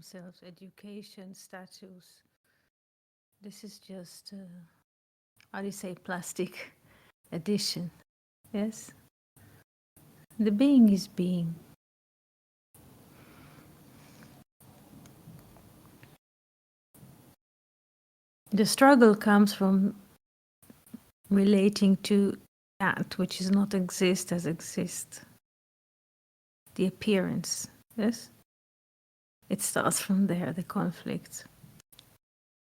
themselves, education, status. This is just, how do you say, plastic addition. Yes? The being is being. The struggle comes from relating to that which does not exist as exist. The appearance. Yes? It starts from there, the conflict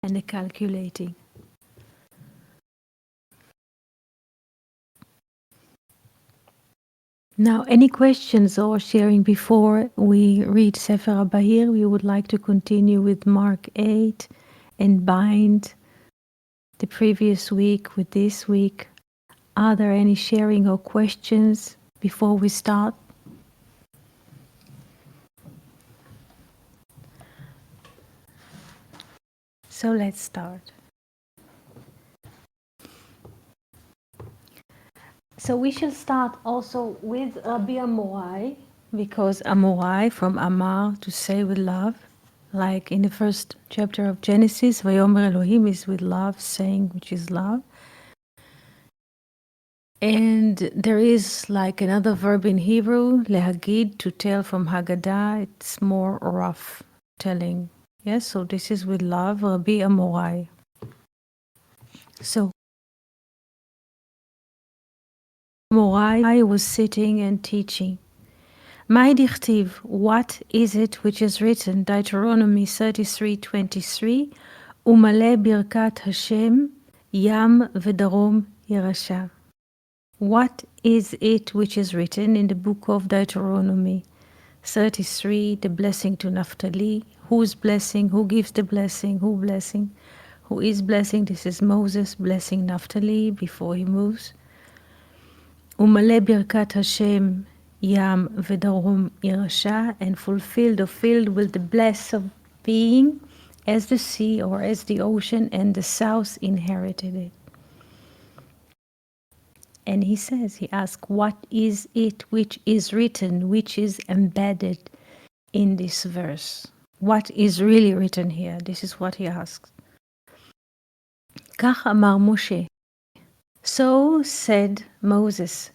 and the calculating. Now, any questions or sharing before we read Sefer HaBahir? We would like to continue with Mark 8 and bind the previous week with this week. Are there any sharing or questions before we start? So let's start. So we shall start also with Rabbi Amorai, because Amorai from Amar, to say with love, like in the first chapter of Genesis, Vayomer Elohim is with love, saying which is love. And there is like another verb in Hebrew, lehagid, to tell from Haggadah. It's more rough telling. Yes, so this is with love, Rabbi Amorai. So Amorai was sitting and teaching. My dichtiv, what is it which is written? Deuteronomy 33:23, Umale birkat Hashem, Yam v'darom yirasha. What is it which is written in the book of Deuteronomy 33, the blessing to Naphtali? Who's blessing? Who gives the blessing? Who blessing? Who is blessing? This is Moses blessing Naphtali before he moves. Umale birkat Hashem, Yam v'darom yirasha, and fulfilled or filled with the bless of being as the sea or as the ocean, and the south inherited it. And he says, he asks, what is it which is written, which is embedded in this verse? What is really written here? This is what he asks. Kach amar Moshe. So said Moses,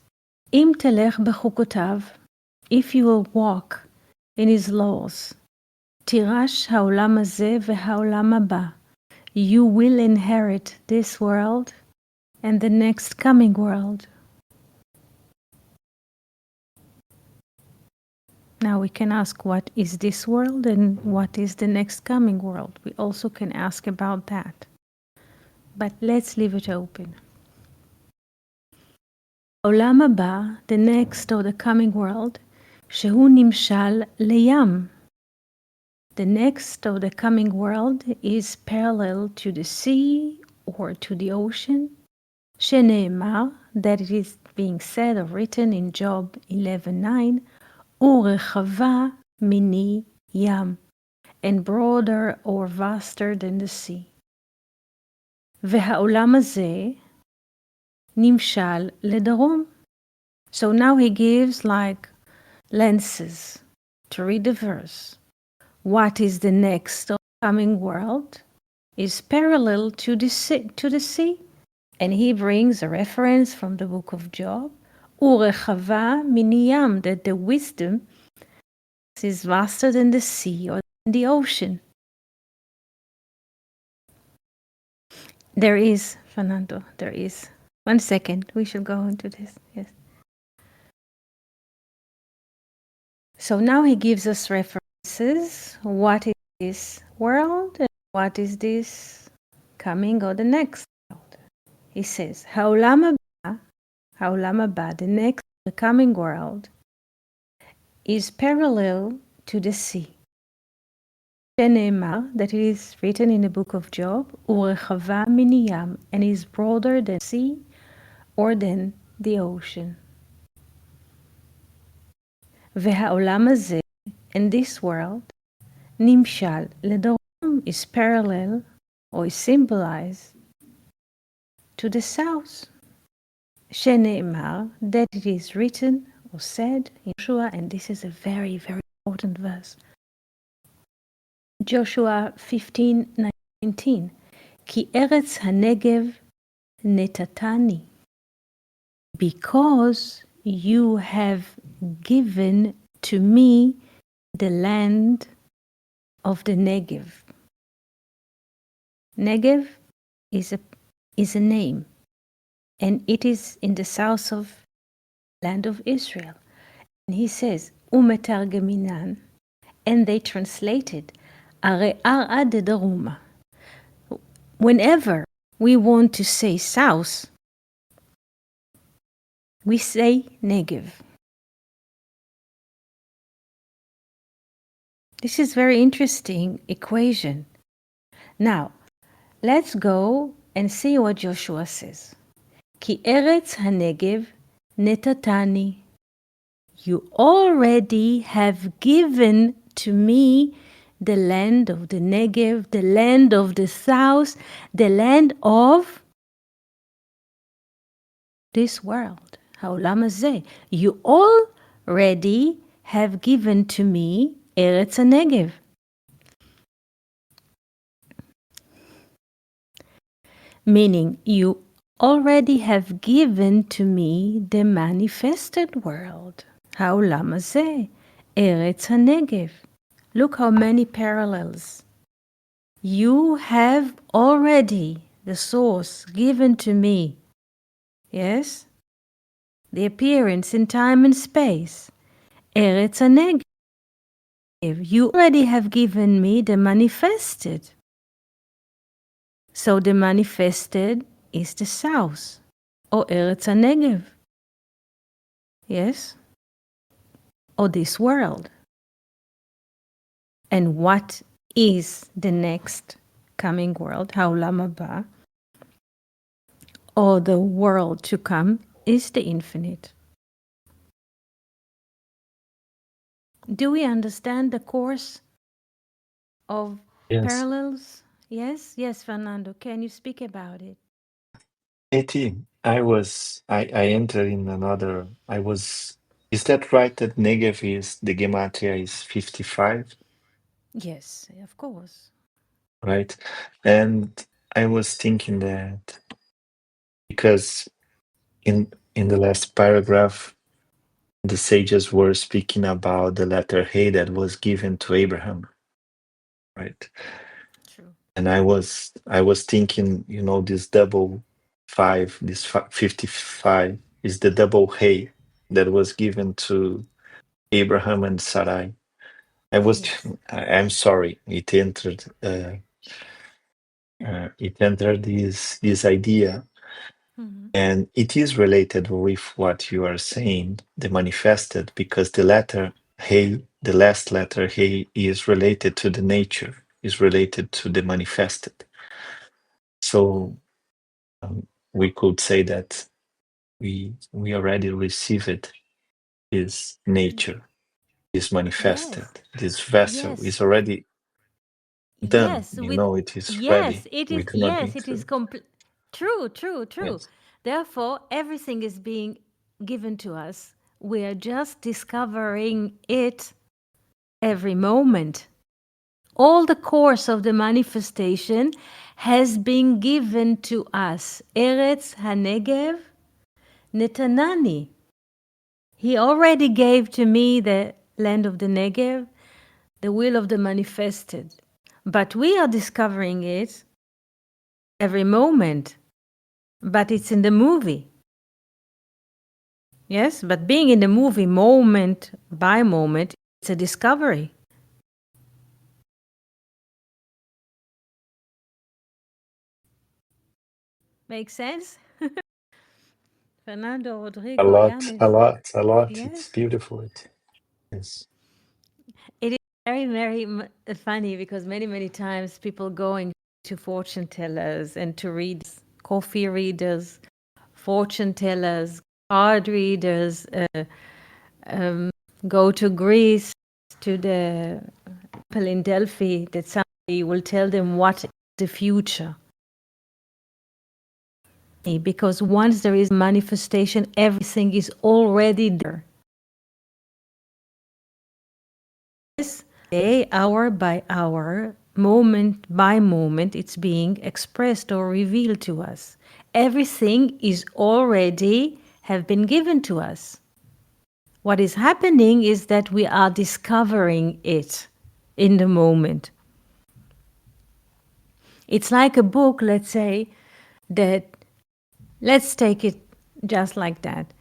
Im telech bechukotav, if you will walk in his laws, tirash haolam hazeh vehaolam haba, you will inherit this world and the next coming world. Now we can ask, what is this world and what is the next coming world? We also can ask about that. But let's leave it open. Olam haba, the next or the coming world, shehu nimshal leyam. The next or the coming world is parallel to the sea or to the ocean. Shene'emar, that it is being said or written in Job 11:9, Urechava mini yam, and broader or vaster than the sea. Ve'ha'olam hazeh nimshal ledarom. So now he gives like lenses to read the verse. What is the next or coming world is parallel to the sea. And he brings a reference from the book of Job, Urechava miniyam, that the wisdom is vaster than the sea or the ocean. There is, Fernando, there is. 1 second, we shall go into this, yes. So now he gives us references. What is this world and what is this coming or the next world? He says, Haolam haba, the next, the coming world, is parallel to the sea. Shene'emar, that it is written in the book of Job, Urechava miniyam, and is broader than sea or than the ocean. Ve'ha'olam hazeh, and this world, nimshal ledarom, is parallel or is symbolized to the south. Shene'emar, that it is written or said in Yeshua, and this is a very, very important verse. Joshua 15:19, כי ארץ הנגב נתתני, because you have given to me the land of the Negev. Negev is a name, and it is in the south of land of Israel. And he says, Umetargeminan, and they translated, Are Arad Daruma. Whenever we want to say south, we say Negev. This is very interesting equation. Now, let's go and see what Joshua says. Ki eretz hanegev netatani. You already have given to me the land of the Negev, the land of the south, the land of this world. Haolam hazeh. You already have given to me Eretz HaNegev. Meaning, you already have given to me the manifested world. Haolam hazeh. Eretz HaNegev. Look how many parallels. You have already the source given to me. Yes? The appearance in time and space. Eretz HaNegev. You already have given me the manifested. So the manifested is the south, or Eretz HaNegev. Yes? Or this world. And what is the next coming world, Haolam Haba, or the world to come, is the infinite. Do we understand the course of Yes. parallels? Yes? Yes, Fernando. Can you speak about it? AT, I entered in another, is that right that Negev is, the Gematria is 55, Yes, of course. right? And I was thinking that because in the last paragraph, the sages were speaking about the letter Hey that was given to Abraham, right? True. And I was thinking, this double five, this 55 is the double Hey that was given to Abraham and Sarai. Yes. I'm sorry, it entered this idea, Mhm. and it is related with what you are saying, the manifested, because the letter Hey, the last letter Hey, is related to the nature, is related to the manifested. So we could say that we already received this nature, is manifested. Yes. This vessel Yes. is already done. Yes, with It is yes, ready. it We is do not yes, need it is to. complete. True, true, true. Yes. Therefore, everything is being given to us. We are just discovering it every moment. All the course of the manifestation has been given to us. Eretz Hanegev Netanani. He already gave to me the land of the Negev, the will of the manifested. But we are discovering it every moment. But it's in the movie. Yes, but being in the movie moment by moment, it's a discovery. Make sense? Fernando, A Rodrigo, lot, a Yanis. lot, a lot. It's Yes. beautiful. Yes. It is very, very funny because many, many times people going to fortune tellers and to read coffee readers, fortune tellers, card readers, go to Greece to the people in Delphi that somebody will tell them what is the future. Because once there is manifestation, everything is already there. Yes, day, hour by hour, moment by moment, it's being expressed or revealed to us. Everything is already have been given to us. What is happening is that we are discovering it in the moment. It's like a book, let's say, that let's take it just like that.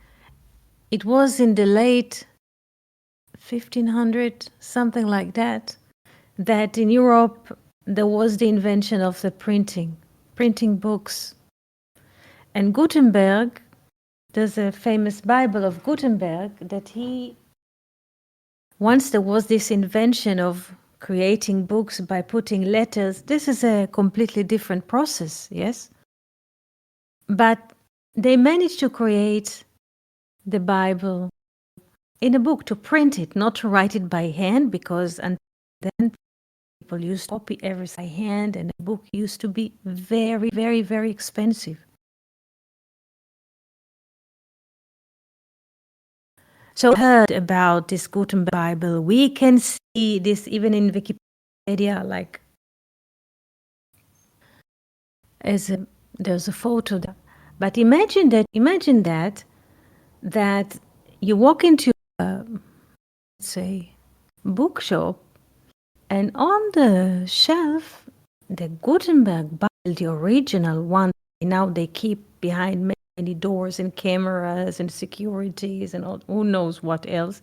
It was in the late 1500, something like that, that in Europe there was the invention of the printing books. And Gutenberg, there's a famous Bible of Gutenberg that once there was this invention of creating books by putting letters. This is a completely different process, yes? But they managed to create the Bible in a book, to print it, not to write it by hand, because and then people used to copy everything by hand, and a book used to be very, very, very expensive. So I heard about this Gutenberg Bible. We can see this even in Wikipedia, like as a, there's a photo there. But imagine that you walk into a, let's say, bookshop, and on the shelf, the Gutenberg Bible, the original one, now they keep behind many doors and cameras and securities and all, who knows what else,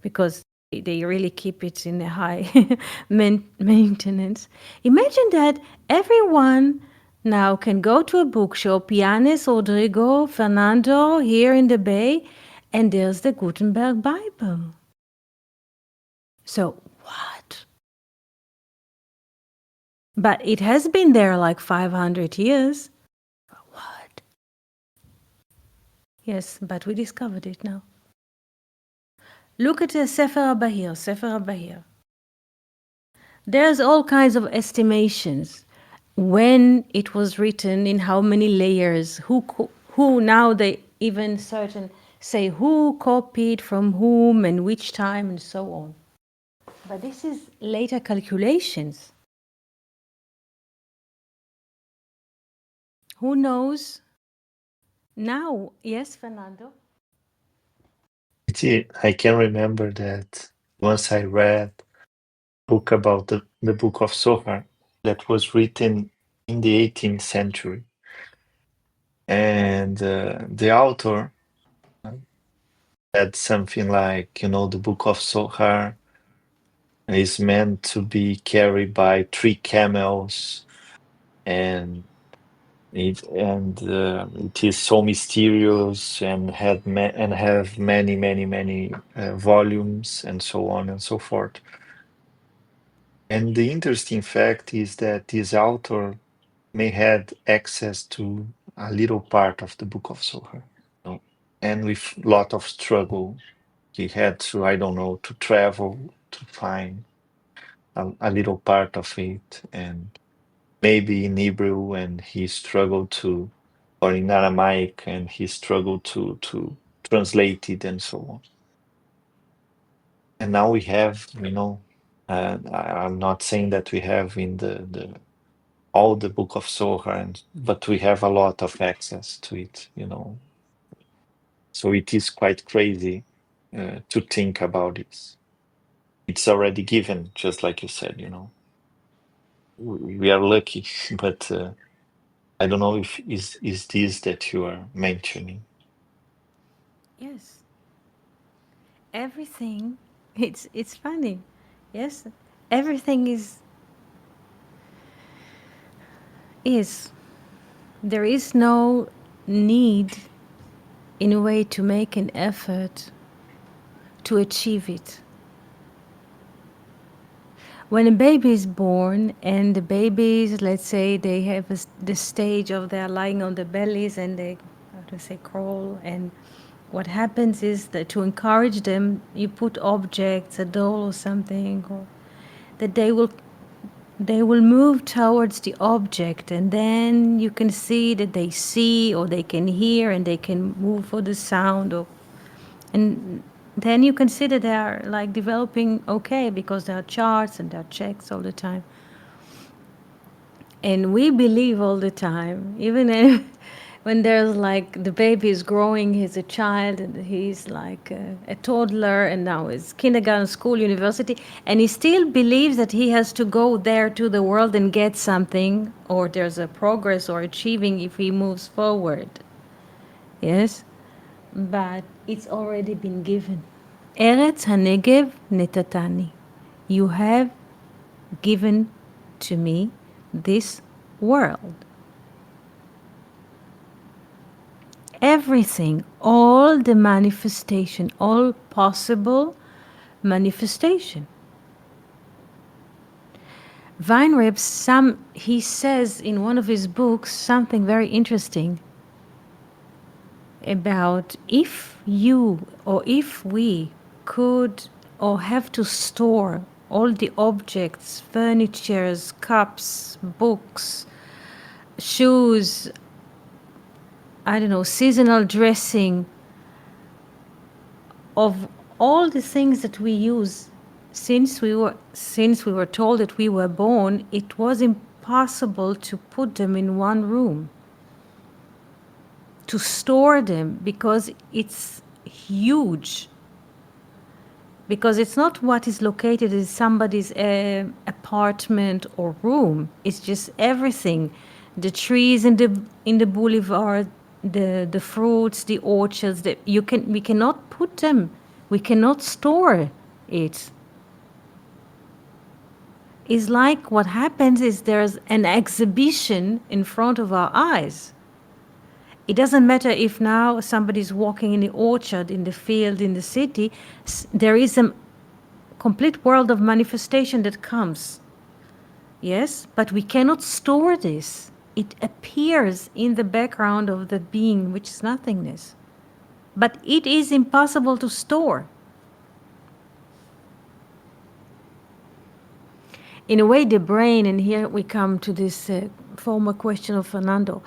because they really keep it in a high maintenance. Imagine that everyone now can go to a bookshop, Yanis, Rodrigo, Fernando, here in the Bay, and there's the Gutenberg Bible. So what? But it has been there like 500 years. What? Yes, but we discovered it now. Look at the Sefer HaBahir. There's all kinds of estimations. When it was written, in how many layers, who now they even certain say who copied from whom and which time and so on. But this is later calculations. Who knows? Now, yes, Fernando? I can remember that once I read a book about the Book of Zohar that was written in the 18th century. And the author said something like, the Book of Zohar is meant to be carried by 3 camels, and it is so mysterious and have many, many, many volumes, and so on and so forth. And the interesting fact is that this author may had access to a little part of the Book of Zohar, and with lot of struggle, he had to, I don't know, to travel to find a little part of it, and maybe in Hebrew, and he struggled to, or in Aramaic, and he struggled to translate it, and so on. And now we have, I'm not saying that we have in the all the Book of Zohar, but we have a lot of access to it. So it is quite crazy to think about this. It's already given, just like you said. We are lucky, but I don't know if is this that you are mentioning. Yes. Everything, it's funny. Yes. Everything is. There is no need in a way to make an effort to achieve it. When a baby is born and the babies, let's say they have the stage of they're lying on their bellies and they, how to say, crawl, and what happens is that to encourage them, you put objects, a doll or something, or that they will move towards the object, and then you can see that they see or they can hear and they can move for the sound, or and then you consider they are like developing okay because there are charts and there are checks all the time. And we believe all the time, even if, when there's like the baby is growing, he's a child and he's like a toddler and now is kindergarten, school, university, and he still believes that he has to go there to the world and get something, or there's a progress or achieving if he moves forward. Yes, but it's already been given. Eretz Hanegev netatani. You have given to me this world. Everything, all the manifestation, all possible manifestation. Weinreb, he says in one of his books something very interesting about if you or if we could or have to store all the objects, furnitures, cups, books, shoes, I don't know, seasonal dressing, of all the things that we use since we were told that we were born, it was impossible to put them in one room, to store them, because it's huge, because it's not what is located in somebody's apartment or room. It's just everything, the trees in the boulevard, the fruits, the orchards, that we cannot put them, we cannot store it. It's like what happens is there's an exhibition in front of our eyes. It doesn't matter if now somebody's walking in the orchard, in the field, in the city, there is a complete world of manifestation that comes. Yes, but we cannot store this. It appears in the background of the being, which is nothingness. But it is impossible to store. In a way, the brain, and here we come to this former question of Fernando,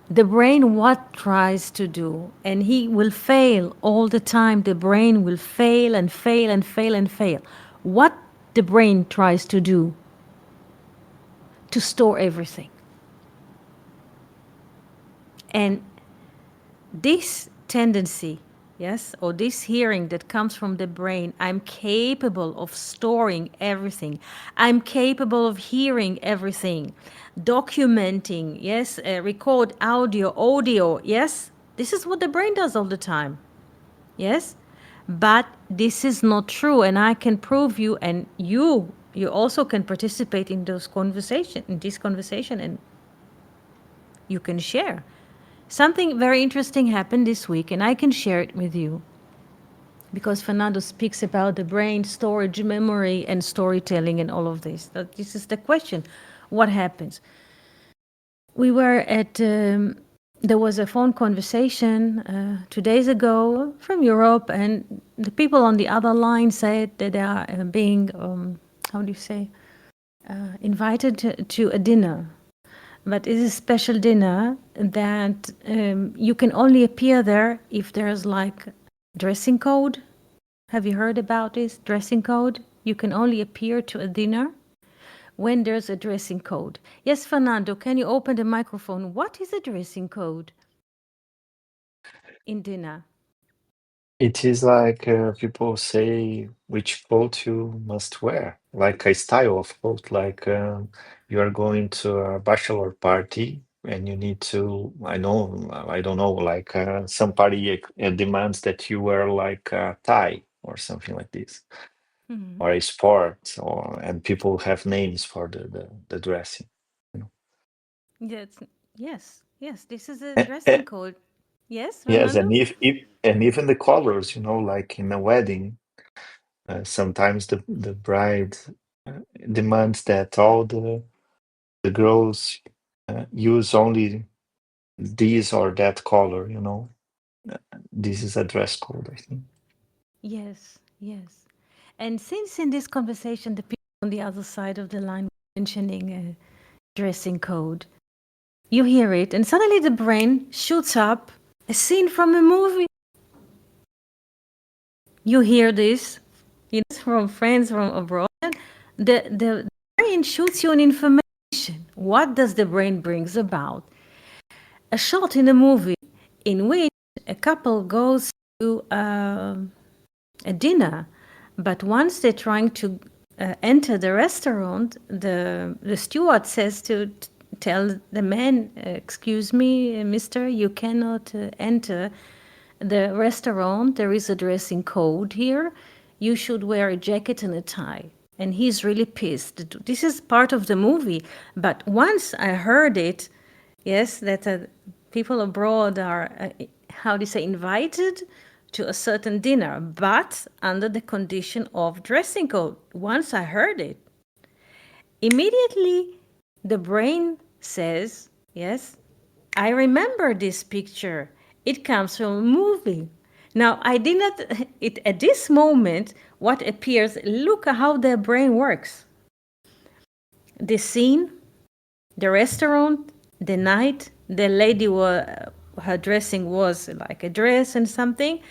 the brain what tries to do, and he will fail all the time. The brain will fail and fail and fail and fail. What the brain tries to do? To store everything. And this tendency, yes, or this hearing that comes from the brain, I'm capable of storing everything. I'm capable of hearing everything, documenting, yes, record audio, yes. This is what the brain does all the time, yes. But this is not true, and I can prove you, and you also can participate in this conversation, and you can share. Something very interesting happened this week, and I can share it with you because Fernando speaks about the brain, storage, memory, and storytelling, and all of this. This is the question: what happens? We were at. There was a phone conversation 2 days ago from Europe, and the people on the other line said that they are being, how do you say, invited to a dinner. But it's a special dinner that you can only appear there if there's like dressing code. Have you heard about this dressing code? You can only appear to a dinner when there's a dressing code. Yes, Fernando, can you open the microphone? What is a dressing code in dinner? It is like people say which coat you must wear, like a style of coat, like you are going to a bachelor party and you need to, I don't know, like some party demands that you wear like a tie or something like this, Mhm. or a sport, and people have names for the dressing. You know. Yes, yes, this is a And, dressing code. Yes, yes, and Fernando? if and even the colors, like in a wedding. Sometimes the bride demands that all the girls use only this or that color. Uh, This is a dress code, I think. Yes, yes. And since in this conversation, the people on the other side of the line were mentioning a dressing code, you hear it, and suddenly the brain shoots up a scene from a movie. You hear this, from friends from abroad. The brain shoots you an information. What does the brain brings about? A shot in a movie in which a couple goes to a dinner, but once they're trying to enter the restaurant, the steward says to tell the man, "Excuse me, Mister, you cannot enter the restaurant. There is a dressing code here. You should wear a jacket and a tie." And he's really pissed. This is part of the movie, but once I heard it, yes, that people abroad are, how do you say, invited to a certain dinner, but under the condition of dressing code. Once I heard it, immediately the brain says, yes, I remember this picture. It comes from a movie. Now, I did not, at this moment, what appears, look at how the brain works. The scene, the restaurant, the night, the lady her dressing was like a dress and something.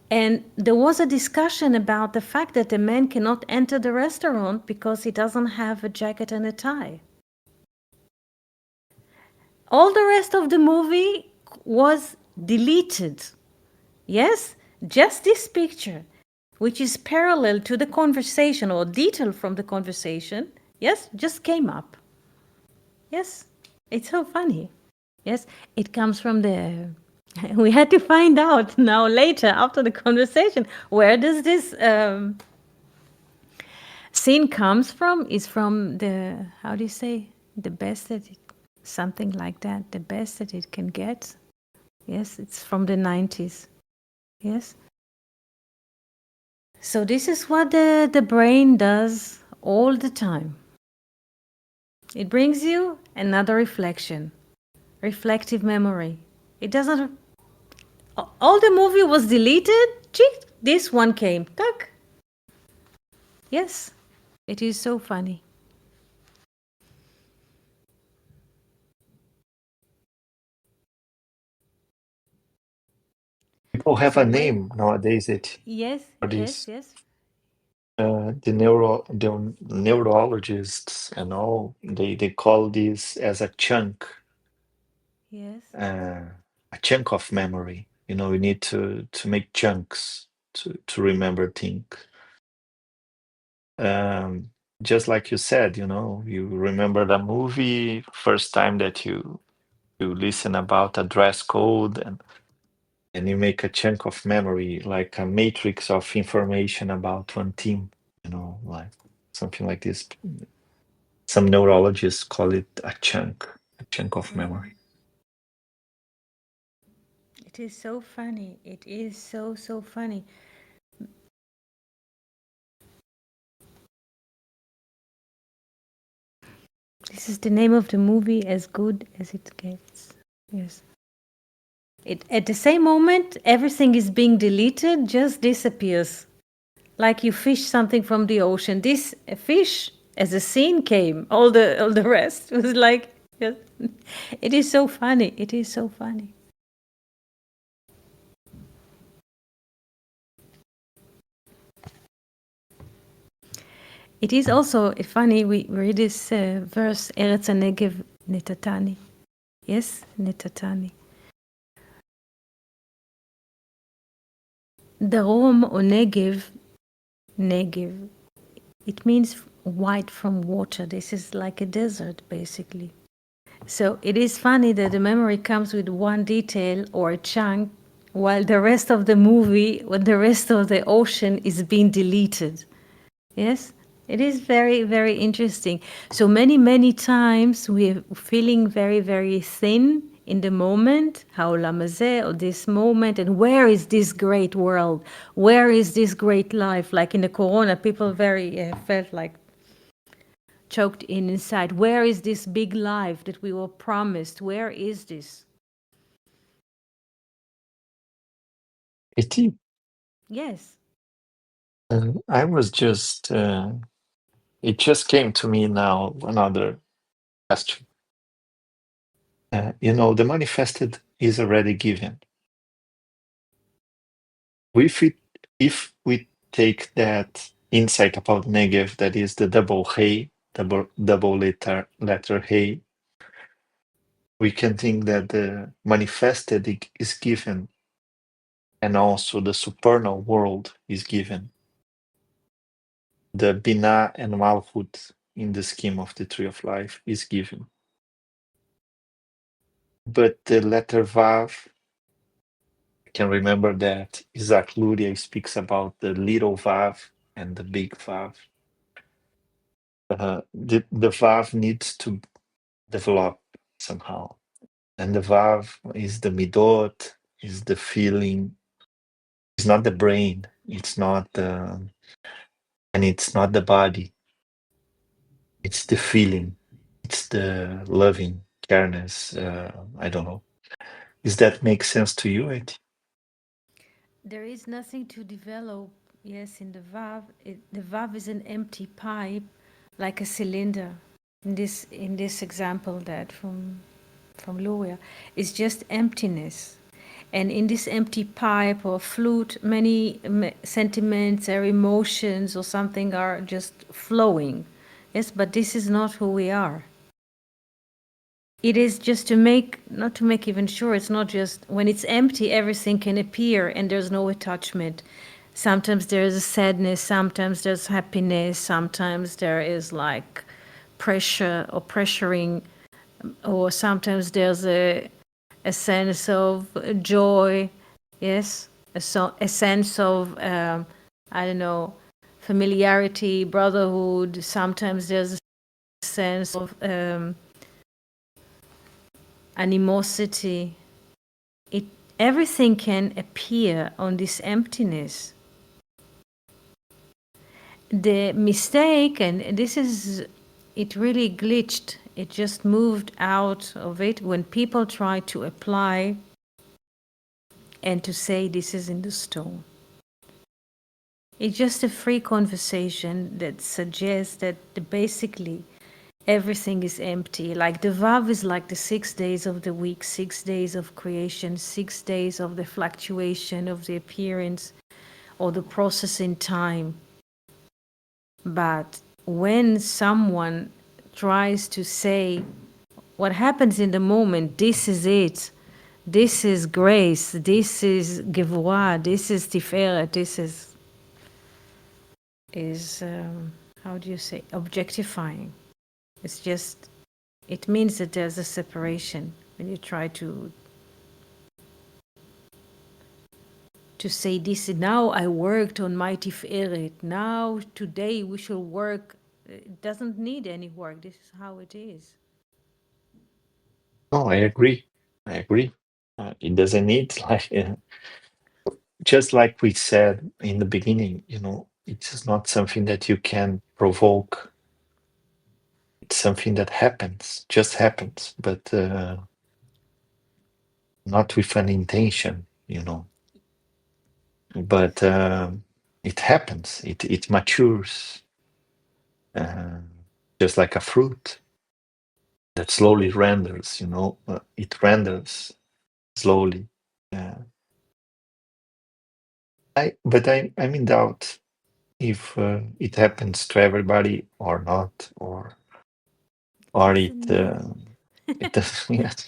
And there was a discussion about the fact that the man cannot enter the restaurant because he doesn't have a jacket and a tie. All the rest of the movie was deleted. Yes, just this picture, which is parallel to the conversation or detail from the conversation, yes, just came up. Yes, it's so funny. Yes, it comes from the. We had to find out now later after the conversation where does this scene comes from? Is from the, how do you say, the best that it, something like that, the best that it can get. Yes, it's from the 90s. Yes. So this is what the brain does all the time. It brings you another reflection, reflective memory. It doesn't. All the movie was deleted. Chick, this one came. Tuck. Yes, it is so funny. People have So a when name nowadays. It yes, for yes, this yes, the neurologists and all they call this as yes. uh, a chunk of memory. You know, you need to make chunks to remember things. Um, just like you said, you know, you remember the movie first time that you listen about a dress code and you make a chunk of memory, like a matrix of information about one team, you know, like something like this. Some neurologists call it a chunk of memory. It is so funny. It is so so funny. This is the name of the movie, As Good as It Gets. Yes. It, at the same moment, everything is being deleted, just disappears. Like you fish something from the ocean. This fish, as a scene, came. All the rest was like, yes. It is so funny. It is so funny. It is also funny. We read this verse, Eretz HaNegev Netatani. Yes, Netatani. Darom or Negev, Negev. It means white from water. This is like a desert, basically. So it is funny that the memory comes with one detail or a chunk, while the rest of the movie, when the rest of the ocean is being deleted. Yes, it is very, very interesting. So many times we're feeling very, very thin in the moment, ha'olam hazeh, or this moment, and where is this great world? Where is this great life? Like in the corona, people very felt like choked in inside. Where is this big life that we were promised? Where is this? It, Yes. I was just, it just came to me now another question. You know, the manifested is already given. If if we take that insight about Negev, that is the double hey, double letter hey, we can think that the manifested is given, and also the supernal world is given. The Binah and Malchut in the scheme of the Tree of Life is given. But the letter Vav, I can remember that Isaac Luria speaks about the little Vav and the big Vav. The Vav needs to develop somehow. And the Vav is the Midot, is the feeling, it's not the brain, it's not the, and it's not the body, it's the feeling, it's the loving, careness. I don't know. Does that make sense to you, Ed? There is nothing to develop. Yes, in the valve, the valve is an empty pipe, like a cylinder. In this example that from Luria, it's just emptiness, and in this empty pipe or flute, many sentiments or emotions or something are just flowing. Yes, but this is not who we are. It is just to make, not to make even sure, it's not just when it's empty, everything can appear and there's no attachment. Sometimes there's a sadness, sometimes there's happiness, sometimes there is like pressure or pressuring, or sometimes there's a sense of joy, yes, a sense of, I don't know, familiarity, brotherhood. Sometimes there's a sense of animosity. It everything can appear on this emptiness. The mistake, and this is, it really glitched. It just moved out of it when people try to apply and to say this is in the stone. It's just a free conversation that suggests that basically everything is empty. Like the Vav is like the 6 days of the week, 6 days of creation, 6 days of the fluctuation of the appearance or the process in time. But when someone tries to say what happens in the moment, this is it, this is grace, this is Gevurah, this is Tiferet, this is how do you say, objectifying. It's just, it means that there's a separation when you try to say this. Now I worked on my Tiferet. Now today we shall work. It doesn't need any work. This is how it is. No, I agree. I agree. It doesn't need like just like we said in the beginning. It's not something that you can provoke. It's something that happens, just happens, but not with an intention. But it happens. It matures, uh, just like a fruit that slowly renders. It renders slowly. Uh, I'm in doubt if it happens to everybody or not, or it Doesn't matter. it does.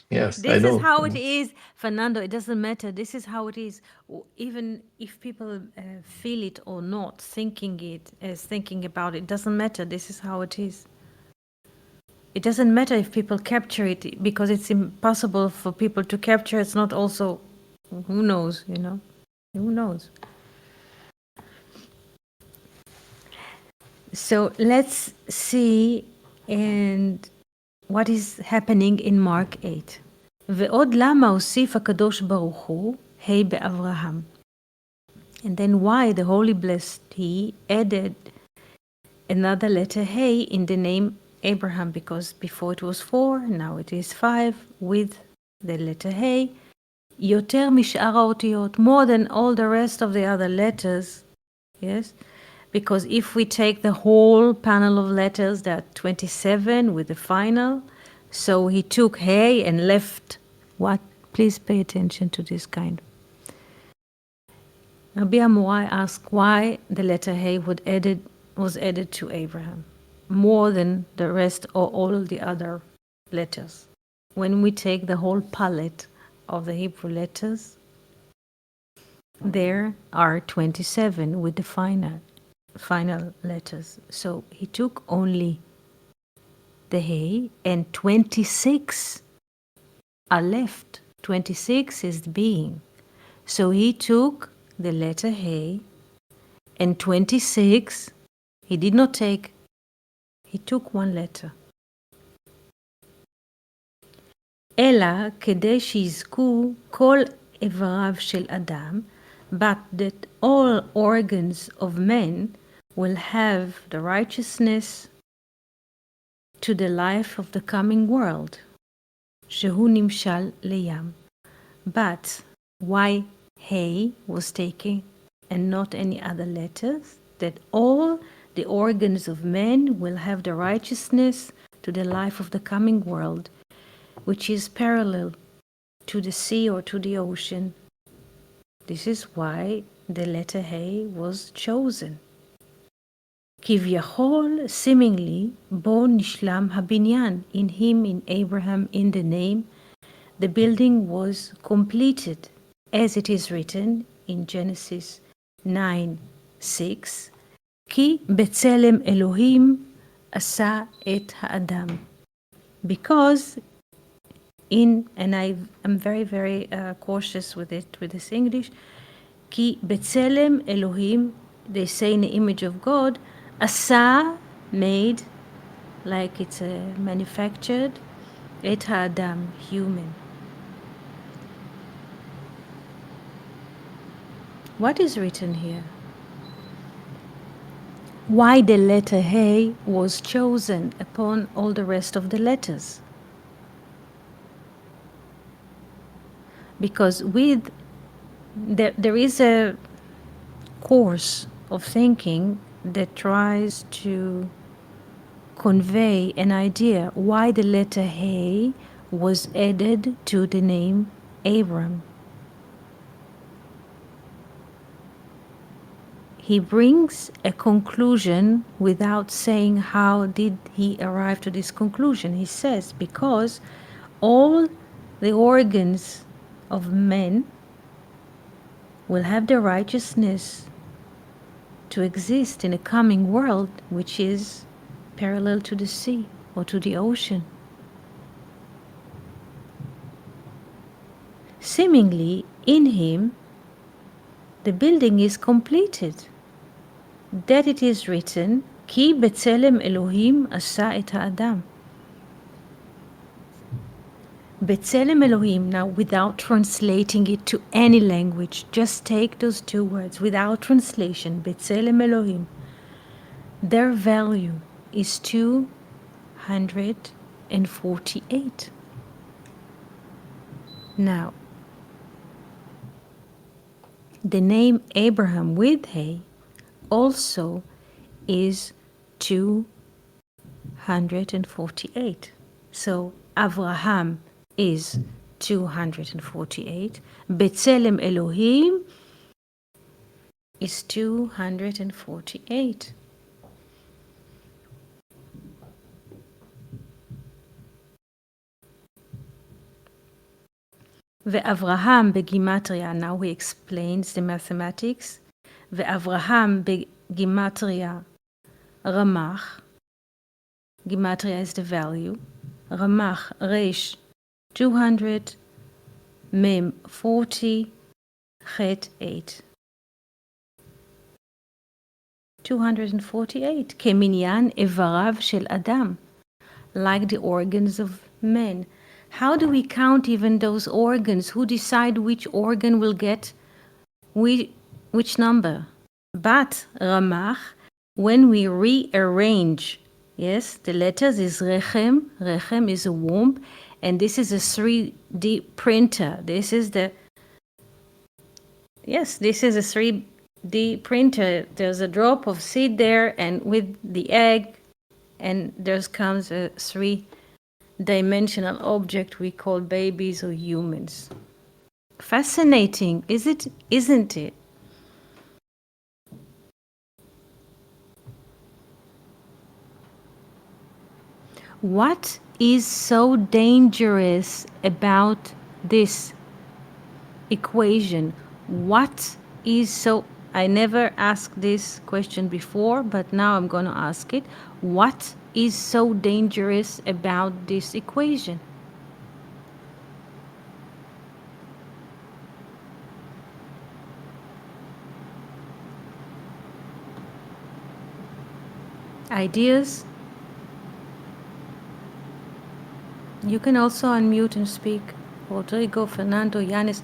Yes, I This is know. how it is, Fernando. It doesn't matter. This is how it is. Even if people feel it or not, thinking it as thinking about it doesn't matter. This is how it is. It doesn't matter if people capture it because it's impossible for people to capture. It's not also, who knows, who knows. So let's see and what is happening in Mark 8. ועוד למה הוסיף הקדוש ברוך הוא ה' באברהם. And then why the Holy Blessed He added another letter Hey in the name Abraham, because before it was 4, now it is 5 with the letter Hey. יותר משאר האותיות, more than all the rest of the other letters, yes? Because if we take the whole panel of letters, there are 27 with the final, so he took Hey and left what? Please pay attention to this kind. Rabbi Amorai asked why the letter Hey was added to Abraham more than the rest or all the other letters. When we take the whole palette of the Hebrew letters, there are 27 with the final letters. So he took only the Hey, and 26 are left. 26 is the being. So he took the letter Hey, and 26, he did not take, he took one letter. אלא כדי שיזכו כל איבריו של אדם, but that all organs of men will have the righteousness to the life of the coming world, שהוא נמשל לים. But why Hey was taken and not any other letters? That all the organs of men will have the righteousness to the life of the coming world, which is parallel to the sea or to the ocean. This is why the letter Hey was chosen. כביכול, seemingly, בו נשלם הבניין. In him, in Abraham, in the name, the building was completed, as it is written in Genesis 9:6, כי בצלם אלוהים עשה את האדם. Because and I'm very, very cautious with this English, כי בצלם אלוהים, they say in the image of God, עשה, made, like it's manufactured, את האדם, human. What is written here? Why the letter Hey was chosen upon all the rest of the letters? Because there is a course of thinking that tries to convey an idea why the letter Hey was added to the name Abram. He brings a conclusion without saying how did he arrive to this conclusion. He says, because all the organs of men will have the righteousness to exist in a coming world which is parallel to the sea or to the ocean. Seemingly, in him, the building is completed. That it is written, כי בצלם אלוהים עשה את האדם. בצלם אלוהים, now without translating it to any language, just take those two words without translation, בצלם אלוהים. Their value is 248. Now, the name Abraham with Hey also is 248. So Avraham is 248. B'Tselem Elohim is 248. Ve'Avraham begimatria, now he explains the mathematics. Ve'Avraham begimatria Ramach, gimatria is the value. Ramach Resh 200, Mem 40, Chet 8. 248. Keminyan evarav shel Adam, like the organs of men. How do we count even those organs? Who decide which organ will get which number? But Ramach, when we rearrange, yes, the letters is Rechem. Rechem is a womb, and this is a 3D printer. This is a 3D printer. There's a drop of seed there, and with the egg, and there comes a 3-dimensional object we call babies or humans. Fascinating, isn't it? What is so dangerous about this equation? What is so... I never asked this question before, but now I'm going to ask it. What is so dangerous about this equation? Ideas? You can also unmute and speak. Rodrigo, Fernando, Yanis,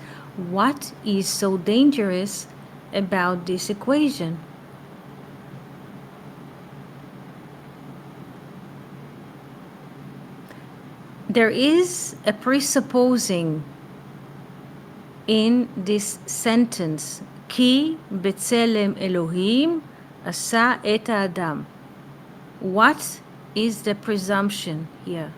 what is so dangerous about this equation? There is a presupposing in this sentence, Ki b'tselem Elohim asa et Adam. What is the presumption here?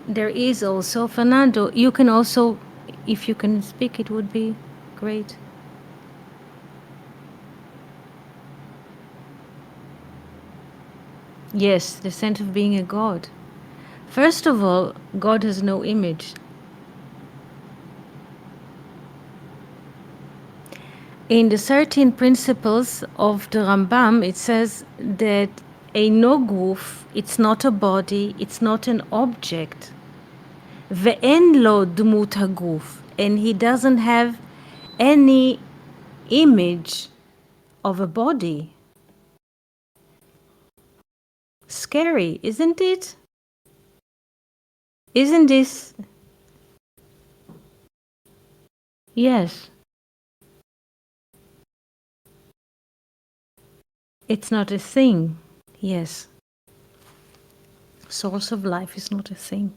There is also, Fernando, you can also, if you can speak, it would be great. Yes, the sense of being a God. First of all, God has no image. In the 13 principles of the Rambam, it says that a no guf, it's not a body, it's not an object. Ve'en lo dmut haguf, and he doesn't have any image of a body. Scary, isn't it? Isn't this? Yes. It's not a thing. Yes. Source of life is not a thing.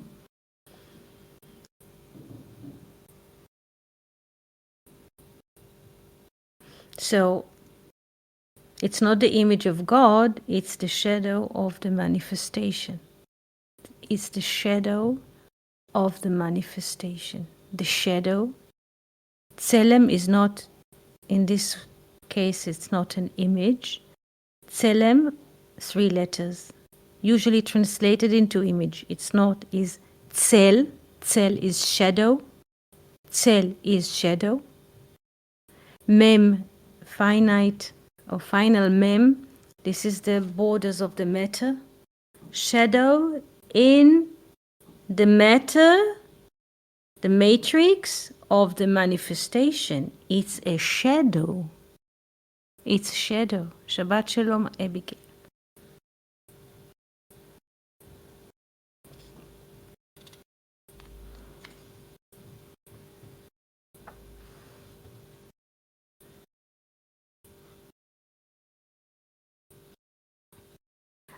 So it's not the image of God, it's the shadow of the manifestation. It's the shadow of the manifestation. The shadow. Tselem is not, in this case, it's not an image. Tselem, 3 letters, usually translated into image. It's not, is tsel. Tsel is shadow. Tsel is shadow. Mem, finite or final mem. This is the borders of the matter. Shadow in the matter, the matrix of the manifestation. It's a shadow. It's shadow. Shabbat Shalom, Abigail.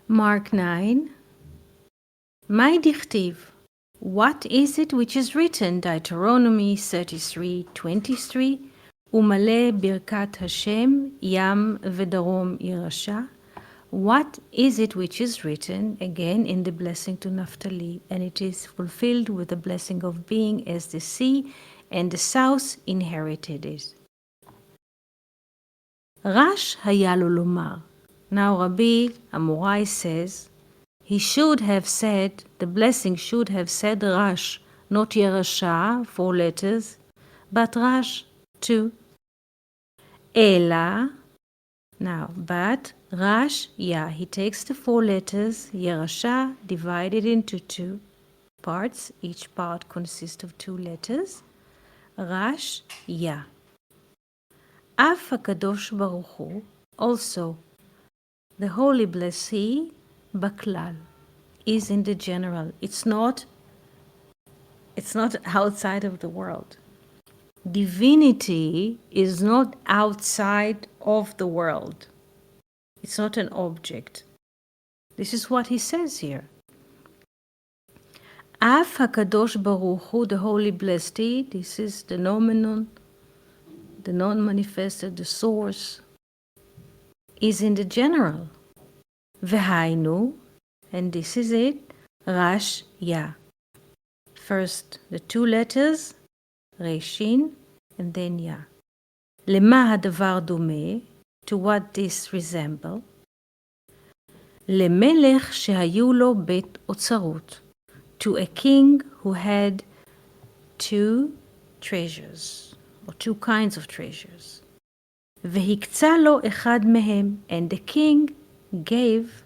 Mark 9. My dichtiv. What is it which is written? Deuteronomy 33:23. Umale birkat Hashem yam v'darom yirasha. What is it which is written, again in the blessing to Naphtali, and it is fulfilled with the blessing of being as the sea and the south inherited it. Rash haya lo lomar. Now Rabbi Amorai says, he should have said, the blessing should have said Rash, not Yerasha, 4 letters, but Rash, 2. Ela, now, but Rash, yeah, he takes the 4 letters, Yerasha, divided into 2 parts. Each part consists of 2 letters. Rash, yeah. Af HaKadosh Baruch Hu, also, the Holy Blessee, Baklal, is in the general. It's not outside of the world. Divinity is not outside of the world. It's not an object. This is what he says here. Af HaKadosh Baruch Hu, the Holy Blessed, this is the nomenon, the non-manifested, the source, is in the general. V'hainu, and this is it, Rash Ya. First, the 2 letters, Reshin, and then Ya. Lema hadavar domeh, to what this resemble? למלך שהיו לו בית אוצרות, to a king who had two treasures, or two kinds of treasures. והקצה לו אחד מהם, and the king gave.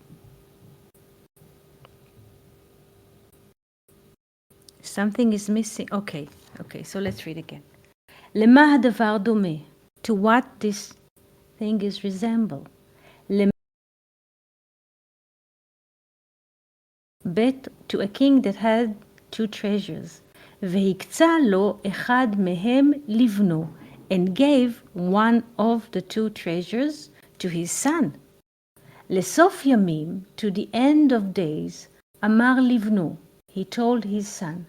Something is missing. Okay, so let's read again. למה הדבר דומה? To what this thing is resemble? To a king that had two treasures. והקצה לו אחד מהם לבנו, and gave one of the two treasures to his son. לסוף ימים, to the end of days, אמר לבנו, he told his son,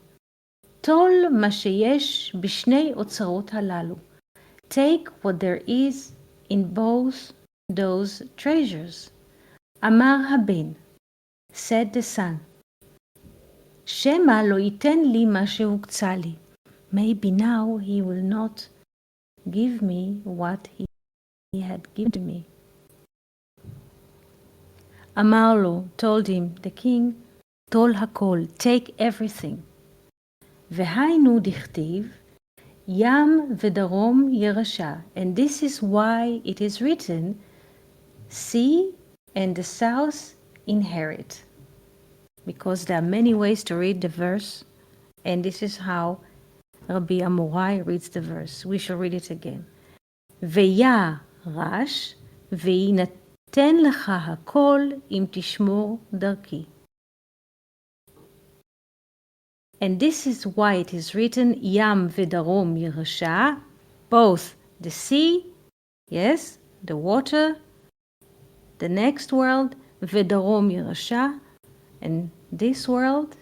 טול מה שיש בשני אוצרות הללו. Take what there is in both those treasures. אמר הבן, said the son, שמא לא ייתן לי מה שהוקצה לי. Maybe now he will not give me what he had given me. אמר לו, told him, the king, טול הכל, take everything. והיינו דכתיב, ים ודרום ירשה. And this is why it is written, sea and the south inherit. Because there are many ways to read the verse, and this is how Rabbi Amorai reads the verse. We shall read it again. וירש ויינתן לך הכל אם תשמור דרכי. And this is why it is written, ים ודרום ירשה, both the sea, yes, the water, the next world, ודרום ירשה, and this world,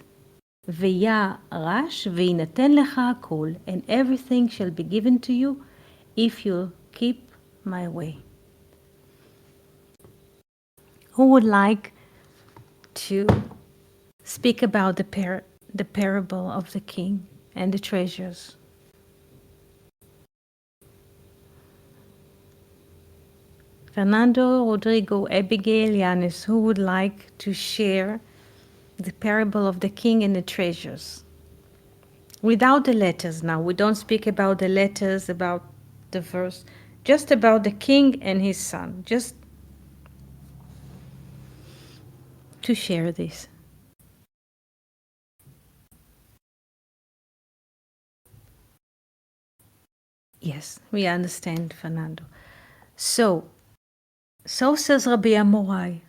וירש ויינתן לך הכל, and everything shall be given to you if you keep my way. Who would like to speak about the parable of the king and the treasures? Fernando, Rodrigo, Abigail, Yanis, who would like to share the parable of the king and the treasures? Without the letters now. We don't speak about the letters, about the verse, just about the king and his son. Just to share this. Yes, we understand, Fernando. So says Rabbi Amorai.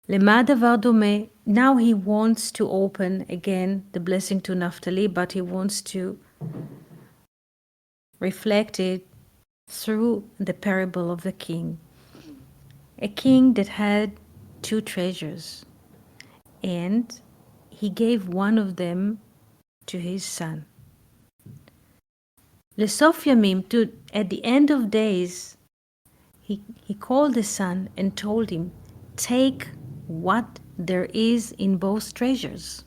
למה הדבר דומה? Now he wants to open again the blessing to Naphtali, but he wants to reflect it through the parable of the king. A king that had two treasures, and he gave one of them to his son. לסוף ימים, at the end of days, he called the son and told him, take what there is in both treasures.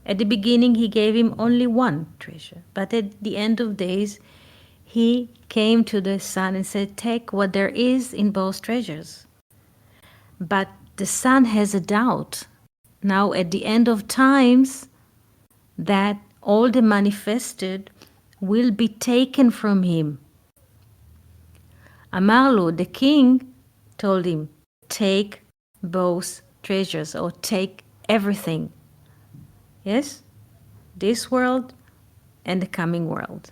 At the beginning, he gave him only one treasure, but at the end of days, he came to the son and said, take what there is in both treasures. But the son has a doubt. Now, at the end of times, that all the manifested will be taken from him. אמר לו, the king told him, take both treasures, or take everything. Yes? This world and the coming world.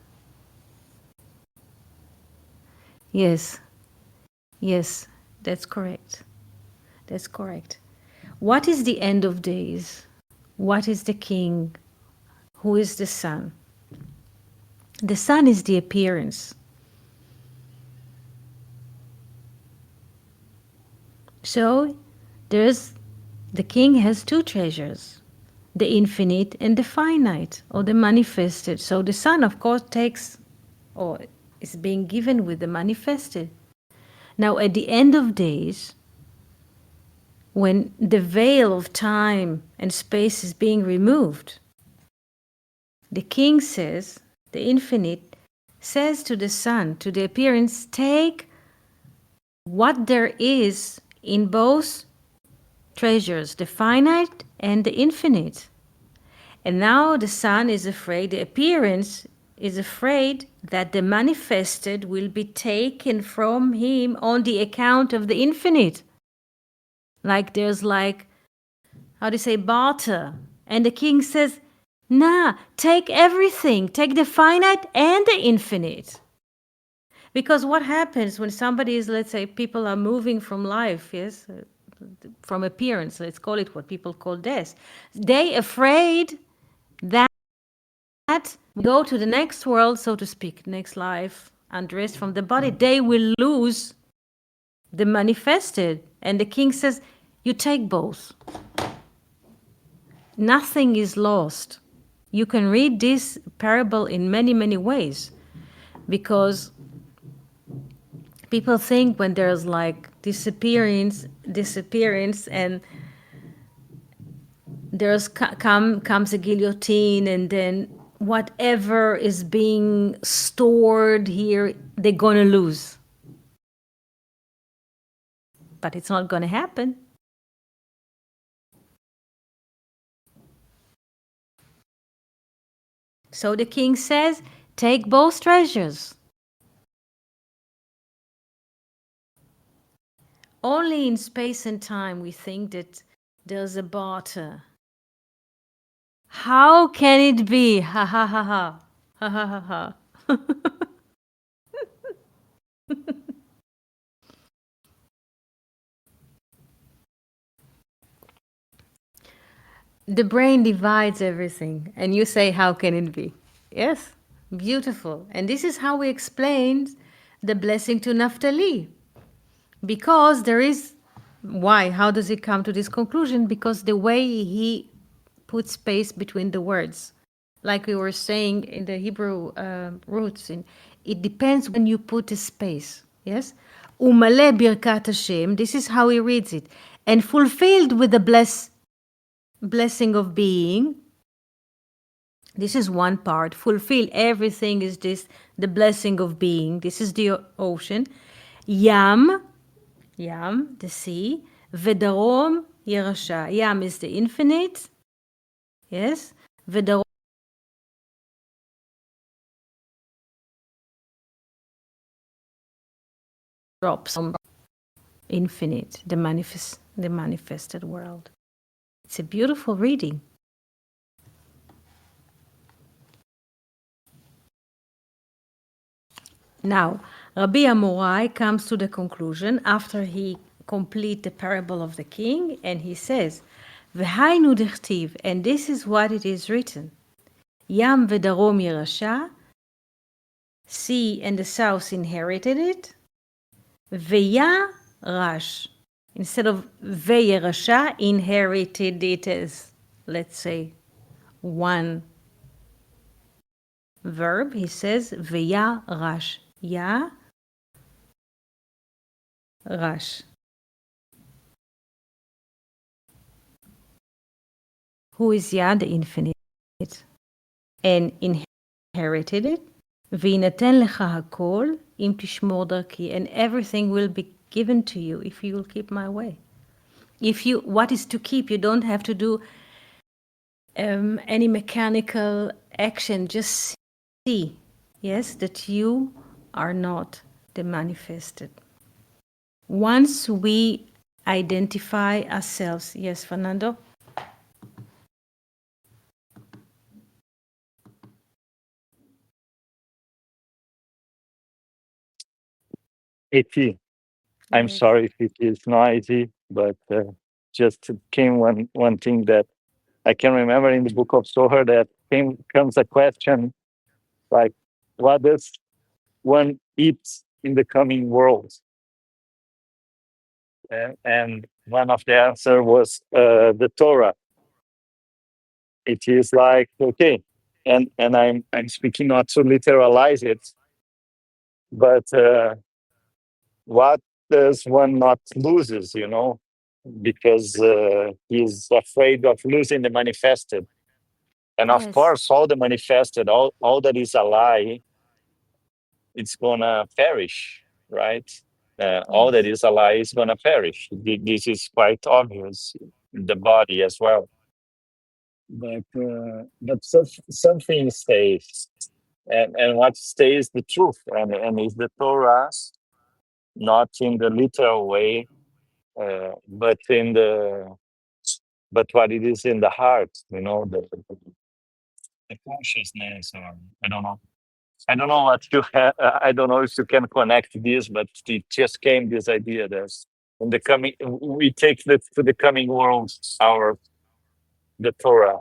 Yes, that's correct. That's correct. What is the end of days? What is the king? Who is the son? The son is the appearance. So the king has two treasures, the infinite and the finite, or the manifested. So the son, of course, takes, or is being given with the manifested. Now, at the end of days, when the veil of time and space is being removed, the king says, the infinite says to the son, to the appearance, take what there is in both treasures, the finite and the infinite. And now the Son is afraid, the appearance is afraid that the manifested will be taken from him on the account of the infinite. Like there's like, how do you say, barter. And the king says, nah, take everything, take the finite and the infinite. Because what happens when somebody is, let's say, people are moving from life, yes, from appearance, let's call it what people call death. They afraid that go to the next world, so to speak, next life, undressed from the body, they will lose the manifested. And the king says, you take both. Nothing is lost. You can read this parable in many, many ways because people think when there's like disappearance and there's comes a guillotine and then whatever is being stored here, they're going to lose. But it's not going to happen. So the king says, take both treasures. Only in space and time we think that there's a barter. How can it be? Ha ha ha ha. Ha ha ha ha. The brain divides everything, and you say, how can it be? Yes, beautiful. And this is how we explained the blessing to Naphtali. Because there is, why? How does he come to this conclusion? Because the way he puts space between the words, like we were saying in the Hebrew roots, it depends when you put a space. Yes? Umale birkat Hashem, this is how he reads it. And fulfilled with the blessing of being. This is one part. Fulfill everything is this, the blessing of being. This is the ocean. Yam, the sea. Vedarom, Yerasha. Yam is the infinite. Yes. Vedarom, drops on infinite, the manifested world. It's a beautiful reading. Now, Rabbi Amorai comes to the conclusion after he complete the parable of the king, and he says, "V'hainu dichtiv," and this is what it is written: Yam v'darom Yerasha, sea and the south inherited it. Veya Rash, instead of Veyerasha, inherited it as, let's say, one verb. He says Veya Rash. Ya Rash. Who is Ya? The infinite. And inherited it. V'inaten lecha hakol im tishmor darki. And everything will be given to you if you will keep my way. If you, what is to keep? You don't have to do any mechanical action. Just see, yes, that you are not the manifested. Once we identify ourselves, yes, Fernando? Iti, I'm Yes. sorry if it is noisy, but just came one thing that I can remember in the book of Soher that comes a question like, what does one eat in the coming world? And one of the answer was the Torah. It is like, okay, and I'm speaking not to literalize it, but what does one not loses, because he's afraid of losing the manifested. And of Yes. course, all the manifested, all that is a lie, it's gonna perish, right? All that Yes. is alive is going to perish. This is quite obvious. The body as well, but something stays, and what stays the truth, and is the Torah, not in the literal way, but in but what it is in the heart, the consciousness, or I don't know. I don't know what you have. I don't know if you can connect this, but it just came this idea that in the coming, we take to the coming world the Torah.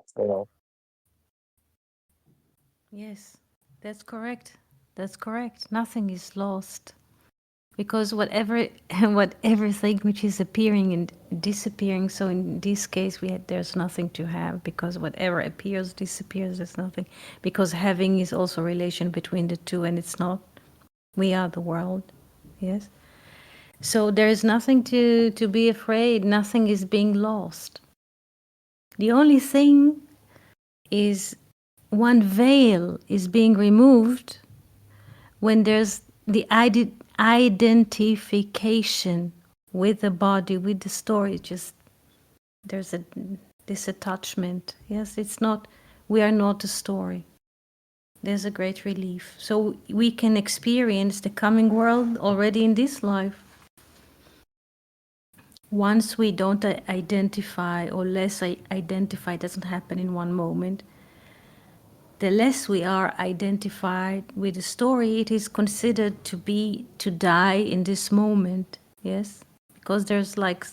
Yes, that's correct. That's correct. Nothing is lost. Because whatever what everything which is appearing and disappearing, so in this case there's nothing to have, because whatever appears disappears, there's nothing. Because having is also relation between the two, and it's not. We are the world. Yes. So there is nothing to be afraid, nothing is being lost. The only thing is one veil is being removed when there's the identification with the body, with the story. Just there's this attachment. Yes, it's not, we are not a story. There's a great relief. So we can experience the coming world already in this life. Once we don't identify, or less identify, doesn't happen in one moment. The less we are identified with the story, it is considered to die in this moment. Yes, because there's like,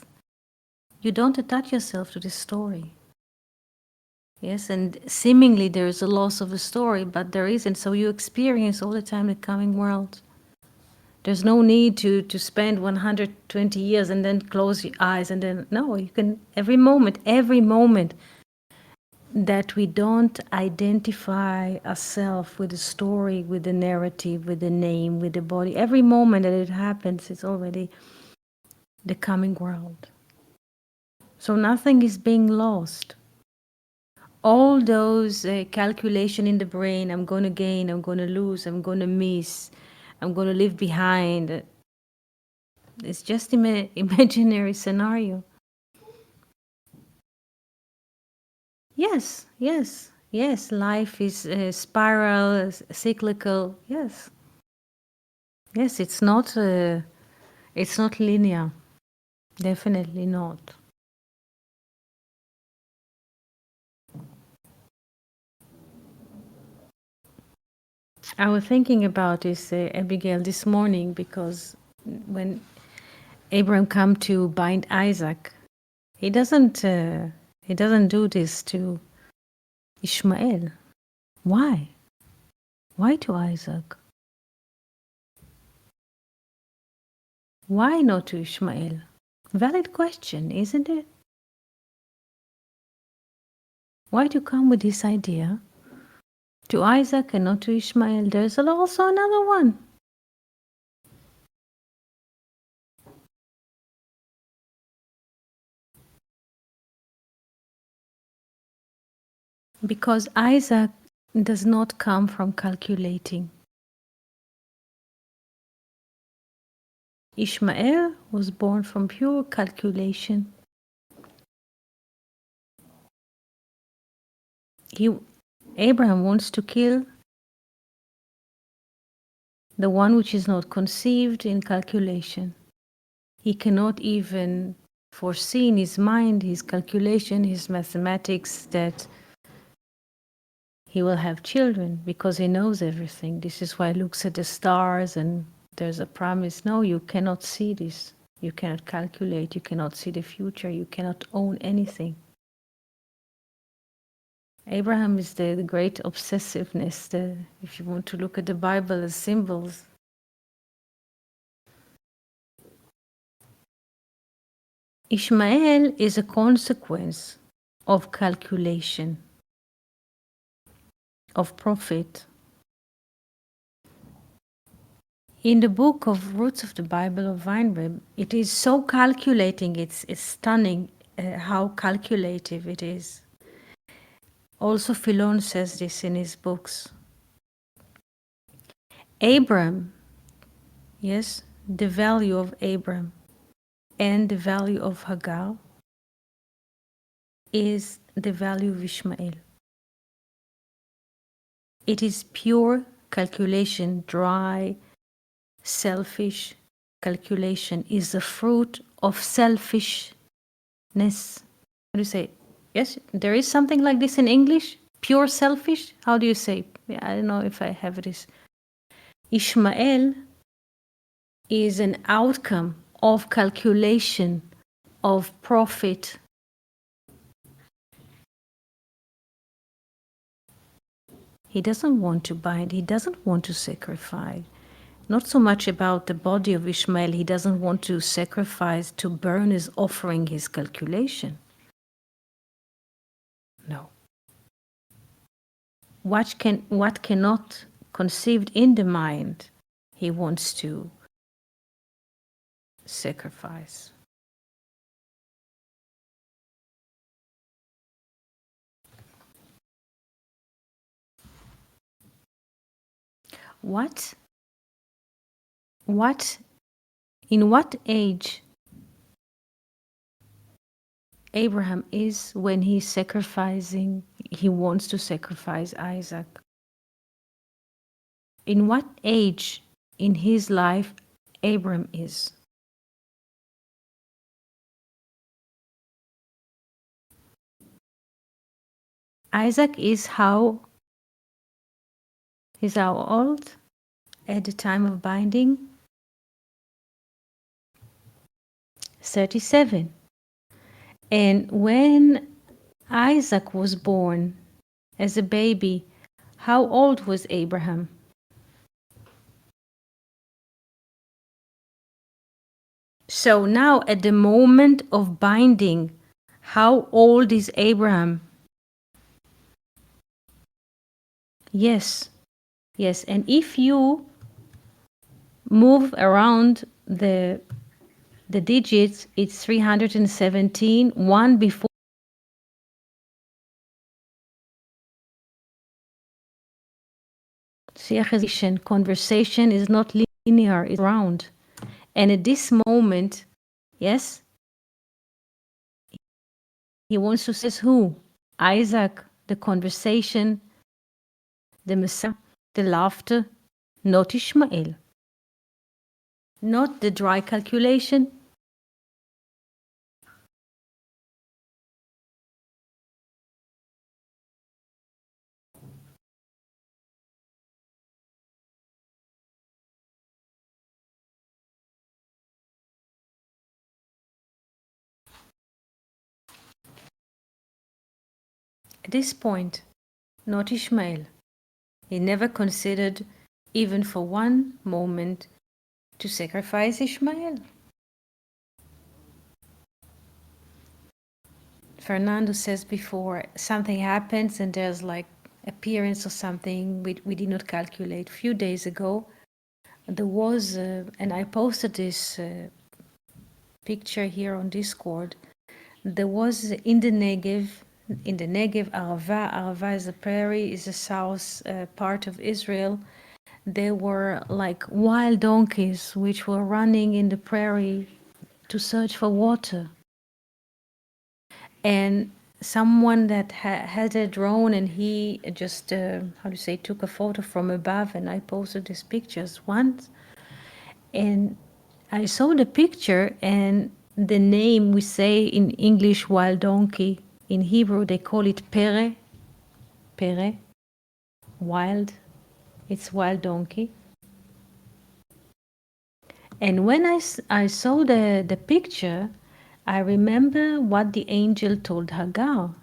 you don't attach yourself to the story. Yes, and seemingly there is a loss of a story, but there isn't. So you experience all the time the coming world. There's no need to spend 120 years and then close your eyes and then, no, you can, every moment that we don't identify ourselves with the story, with the narrative, with the name, with the body, every moment that it happens, it's already the coming world. So nothing is being lost. All those calculation in the brain, I'm going to gain, I'm going to lose, I'm going to miss, I'm going to leave behind, it's just imaginary scenario. Yes, yes, yes, life is spiral, cyclical. Yes, yes, it's not linear. Definitely not. I was thinking about this, Abigail, this morning, because when Abraham come to bind Isaac, he doesn't do this to Ishmael. Why? Why to Isaac? Why not to Ishmael? Valid question, isn't it? Why to come with this idea to Isaac and not to Ishmael? There's also another one. Because Isaac does not come from calculating. Ishmael was born from pure calculation. Abraham wants to kill the one which is not conceived in calculation. He cannot even foresee in his mind, his calculation, his mathematics, that he will have children, because he knows everything. This is why he looks at the stars and there's a promise. No, you cannot see this. You cannot calculate. You cannot see the future. You cannot own anything. Abraham is the great obsessiveness. If you want to look at the Bible as symbols, Ishmael is a consequence of calculation, of profit. In the book of Roots of the Bible of Weinreb, it is so calculating, it's stunning how calculative it is. Also, Philon says this in his books. Abram, yes, the value of Abram and the value of Hagar is the value of Ishmael. It is pure calculation, dry, selfish calculation is the fruit of selfishness. How do you say it? Yes, there is something like this in English. Pure selfish. How do you say? I don't know if I have this. Ishmael is an outcome of calculation of profit. He doesn't want to bind. He doesn't want to sacrifice. Not so much about the body of Ishmael. He doesn't want to sacrifice, to burn his offering, his calculation. No. What cannot conceived in the mind, he wants to sacrifice. What in what age Abraham is when he's sacrificing, he wants to sacrifice Isaac? In what age in his life Abraham is? Isaac is how old at the time of binding? 37. And when Isaac was born as a baby, how old was Abraham? So now at the moment of binding, how old is Abraham? Yes, and if you move around the digits, it's 317, one before. Conversation is not linear, it's round. And at this moment, yes, he wants to say who? Isaac, the conversation, the Messiah, the laughter, not Ishmael. Not the dry calculation. At this point, not Ishmael. He never considered, even for one moment, to sacrifice Ishmael. Fernando says before, something happens and there's like appearance or something we did not calculate. A few days ago, there was, and I posted this picture here on Discord, there was in the Negev, Arava. Arava is a prairie, is the south part of Israel. There were like wild donkeys which were running in the prairie to search for water. And someone that had a drone and he just, took a photo from above, and I posted these pictures once. And I saw the picture, and the name we say in English wild donkey, in Hebrew they call it pere, wild, it's wild donkey. And when I saw the picture, I remember what the angel told Hagar.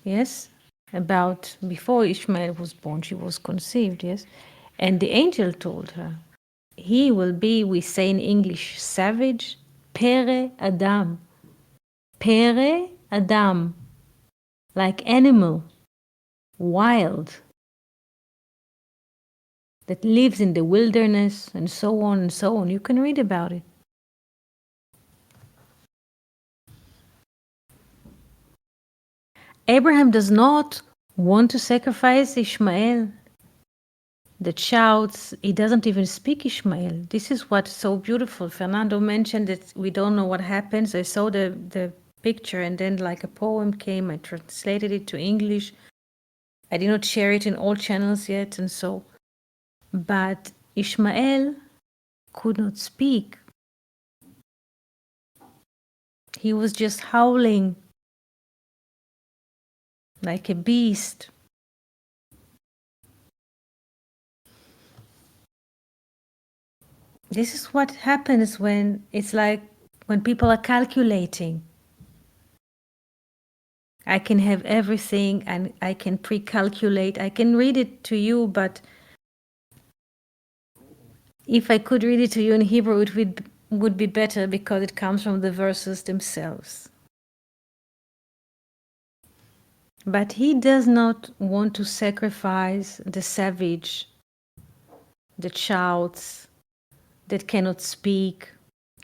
Yes, about before Ishmael was born, she was conceived, yes. And the angel told her, he will be, we say in English, savage, pere Adam. Pere Adam, like animal, wild, that lives in the wilderness, and so on and so on. You can read about it. Abraham does not want to sacrifice Ishmael. that shouts. He doesn't even speak Ishmael. This is what's so beautiful. Fernando mentioned that we don't know what happens. I saw the picture and then like a poem came. I translated it to English. I did not share it in all channels yet, and so. But Ishmael could not speak. He was just howling like a beast. This is what happens when it's like when people are calculating. I can have everything and I can pre-calculate. I can read it to you, but if I could read it to you in Hebrew, it would be better because it comes from the verses themselves. But he does not want to sacrifice the savage that shouts, that cannot speak.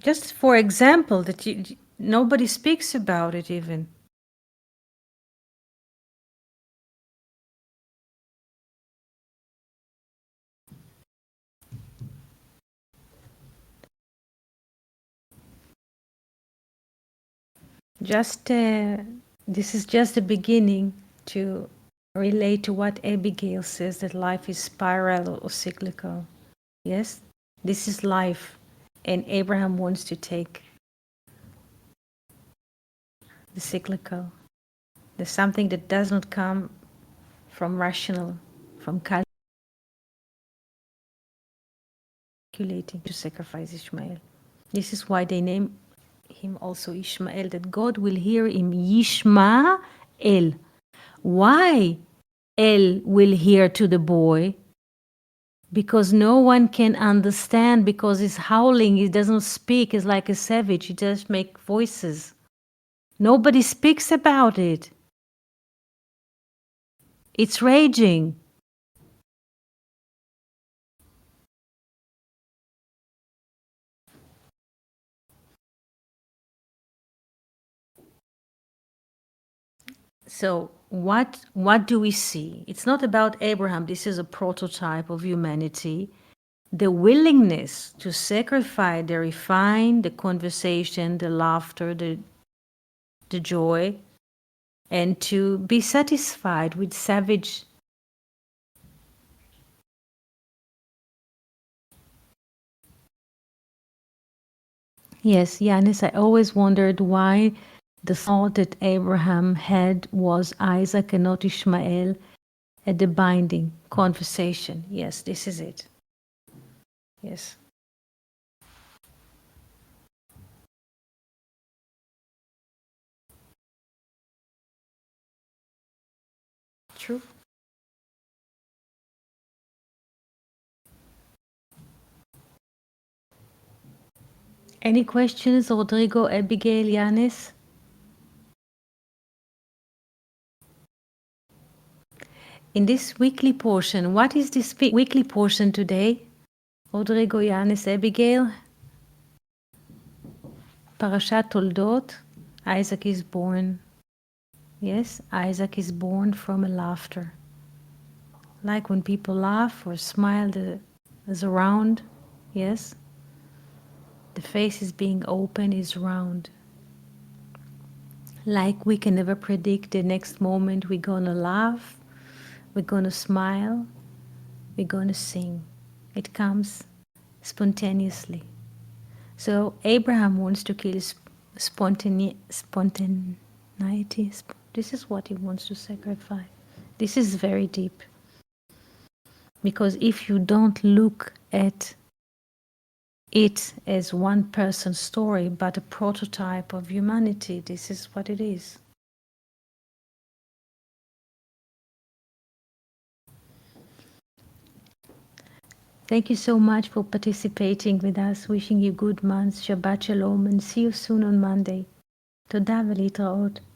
Just for example, that nobody speaks about it even. This is just the beginning to relate to what Abigail says, that life is spiral or cyclical. Yes, this is life, and Abraham wants to take the cyclical. There's something that does not come from rational, from calculating to sacrifice Ishmael. This is why they name him also Ishmael, that God will hear him Yishmael. Why El will hear to the boy? Because no one can understand, because he's howling, he doesn't speak, he's like a savage, he just makes voices. Nobody speaks about it. It's raging. So what do we see? It's not about Abraham. This is a prototype of humanity. The willingness to sacrifice the refine, the conversation, the laughter, the joy, and to be satisfied with savage. Yes, Yanis, I always wondered why the thought that Abraham had was Isaac and not Ishmael at the binding conversation. Yes, this is it. Yes. True. Any questions, Rodrigo, Abigail, Yanis? In this weekly portion, what is this weekly portion today? Rodrigo, Yanis, Abigail? Parashat Toldot. Isaac is born. Yes, Isaac is born from a laughter. Like when people laugh or smile, is round. Yes, the face is being open, is round. Like we can never predict the next moment we're gonna laugh, we're gonna smile, we're gonna sing. It comes spontaneously. So Abraham wants to kill spontaneity. This is what he wants to sacrifice. This is very deep. Because if you don't look at it as one person's story, but a prototype of humanity, this is what it is. Thank you so much for participating with us. Wishing you good months. Shabbat Shalom, and see you soon on Monday. תודה ולהתראות.